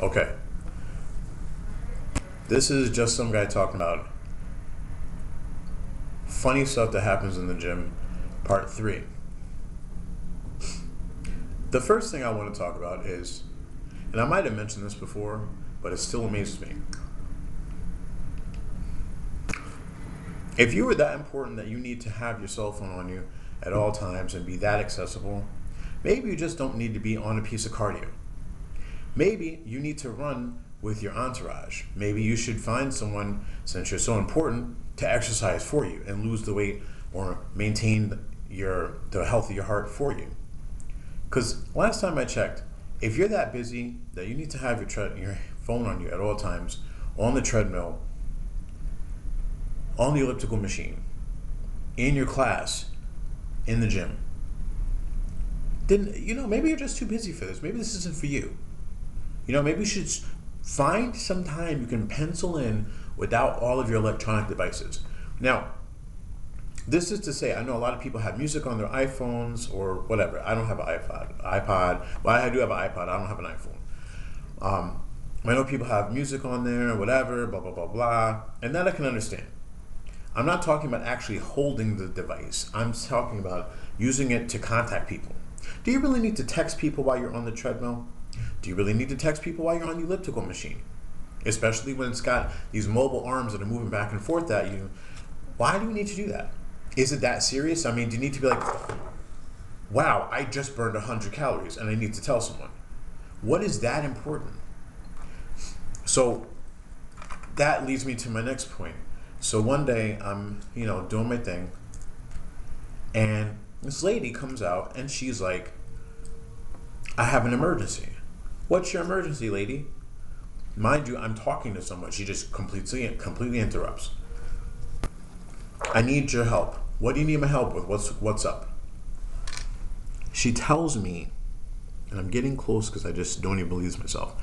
Okay, this is just some guy talking about funny stuff that happens in the gym, part 3. The first thing I want to talk about is, and I might have mentioned this before, but it still amazes me. If you were that important that you need to have your cell phone on you at all times and be that accessible, maybe you just don't need to be on a piece of cardio. Maybe you need to run with your entourage. Maybe you should find someone, since you're so important, to exercise for you and lose the weight or maintain the health of your heart for you. Because last time I checked, if you're that busy that you need to have your phone on you at all times, on the treadmill, on the elliptical machine, in your class, in the gym, then, maybe you're just too busy for this. Maybe this isn't for you. Maybe you should find some time you can pencil in without all of your electronic devices. Now, this is to say, I know a lot of people have music on their iPhones or whatever. I don't have an iPod. Well, I do have an iPod. I don't have an iPhone. I know people have music on there, whatever, blah, blah, blah, blah. And that I can understand. I'm not talking about actually holding the device. I'm talking about using it to contact people. Do you really need to text people while you're on the treadmill? Do you really need to text people while you're on the elliptical machine? Especially when it's got these mobile arms that are moving back and forth at you. Why do you need to do that? Is it that serious? I mean, do you need to be like, wow, I just burned 100 calories and I need to tell someone? What is that important? So that leads me to my next point. So one day I'm, doing my thing, and this lady comes out and she's like, I have an emergency. What's your emergency, lady? Mind you, I'm talking to someone. She just completely interrupts. I need your help. What do you need my help with? What's up? She tells me, and I'm getting close because I just don't even believe myself.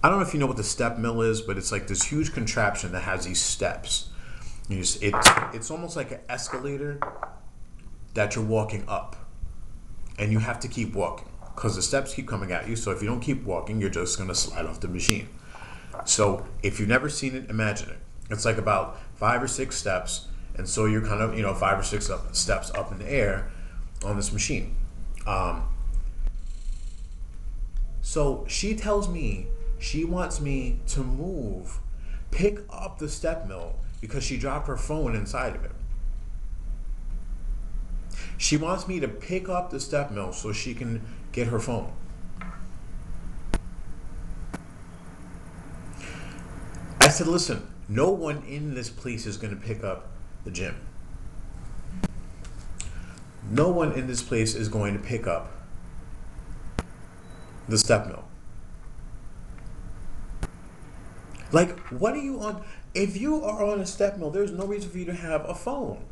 I don't know if you know what the step mill is, but it's like this huge contraption that has these steps. It's almost like an escalator that you're walking up, and you have to keep walking because the steps keep coming at you. So if you don't keep walking, you're just going to slide off the machine. So if you've never seen it, imagine it. It's like about 5 or 6 steps, and so you're kind of 5 or 6 steps up in the air on this machine. So she tells me she wants me to pick up the step mill because she dropped her phone inside of it. She wants me to pick up the step mill so she can get her phone. I said, listen, no one in this place is going to pick up the gym. No one in this place is going to pick up the step mill. Like, what are you on? If you are on a step mill, there's no reason for you to have a phone.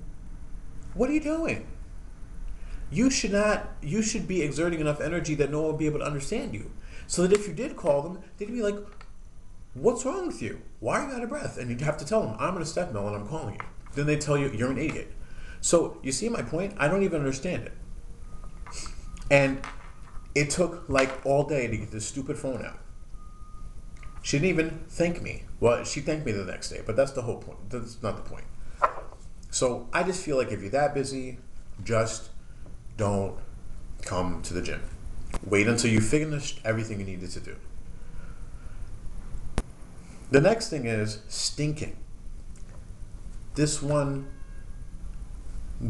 What are you doing? You should be exerting enough energy that no one will be able to understand you. So that if you did call them, they'd be like, what's wrong with you? Why are you out of breath? And you'd have to tell them, I'm on a step mill and I'm calling you. Then they tell you, you're an idiot. So you see my point? I don't even understand it. And it took like all day to get this stupid phone out. She didn't even thank me. Well, she thanked me the next day, but that's the whole point. That's not the point. So I just feel like if you're that busy, just don't come to the gym. Wait until you finished everything you needed to do. The next thing is stinking. This one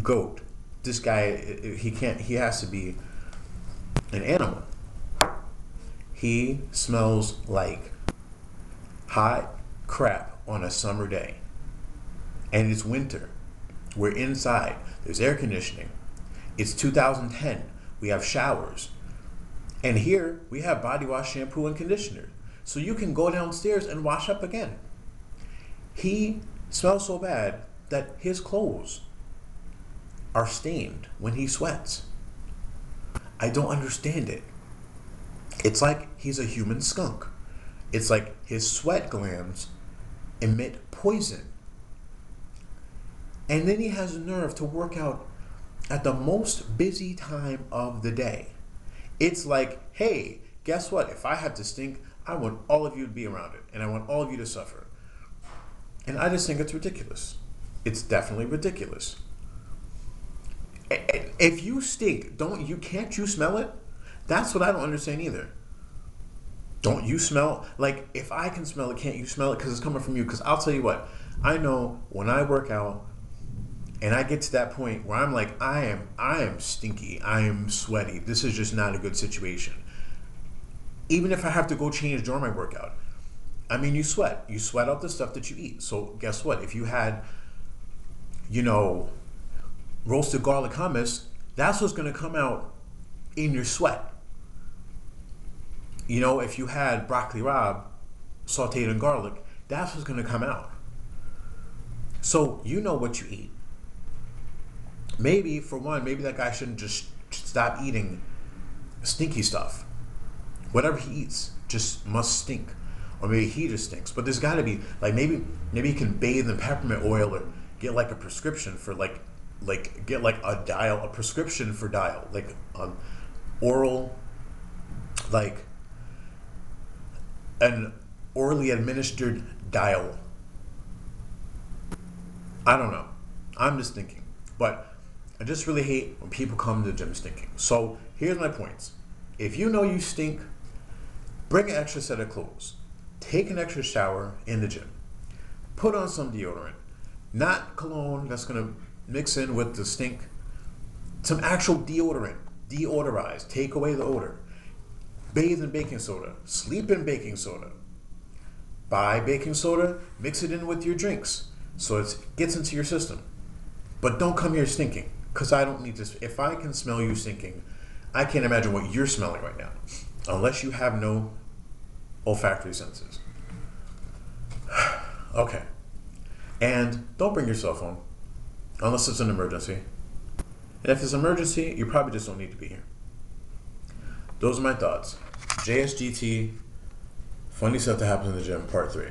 goat, this guy, he has to be an animal. He smells like hot crap on a summer day. And it's winter. We're inside. There's air conditioning. It's 2010. We have showers. And here we have body wash, shampoo, and conditioner. So you can go downstairs and wash up again. He smells so bad that his clothes are stained when he sweats. I don't understand it. It's like he's a human skunk. It's like his sweat glands emit poison. And then he has the nerve to work out at the most busy time of the day. It's like, hey, guess what? If I have to stink, I want all of you to be around it, and I want all of you to suffer. And I just think it's ridiculous. It's definitely ridiculous. If you stink, can't you smell it? That's what I don't understand either. Don't you smell? Like, if I can smell it, can't you smell it? Because it's coming from you. Because I'll tell you what, I know when I work out and I get to that point where I'm like, I am stinky, I am sweaty. This is just not a good situation. Even if I have to go change during my workout, I mean, you sweat out the stuff that you eat. So guess what? If you had, roasted garlic hummus, that's what's going to come out in your sweat. If you had broccoli rabe sauteed in garlic, that's what's going to come out. So you know what you eat. Maybe, for one, maybe that guy shouldn't just stop eating stinky stuff. Whatever he eats just must stink. Or maybe he just stinks. But there's got to be, like, maybe he can bathe in peppermint oil or get like a prescription for get like a prescription for dial, like oral, like an orally administered dial. I don't know. I'm just thinking. But I just really hate when people come to the gym stinking. So here's my points. If you know you stink, bring an extra set of clothes. Take an extra shower in the gym. Put on some deodorant. Not cologne that's going to mix in with the stink. Some actual deodorant. Deodorize. Take away the odor. Bathe in baking soda. Sleep in baking soda. Buy baking soda. Mix it in with your drinks so it gets into your system. But don't come here stinking, because I don't need this. If I can smell you stinking, I can't imagine what you're smelling right now, unless you have no olfactory senses. Okay. And don't bring your cell phone unless it's an emergency. And if it's an emergency, you probably just don't need to be here. Those are my thoughts. JSGT, funny stuff that happens in the gym, part 3.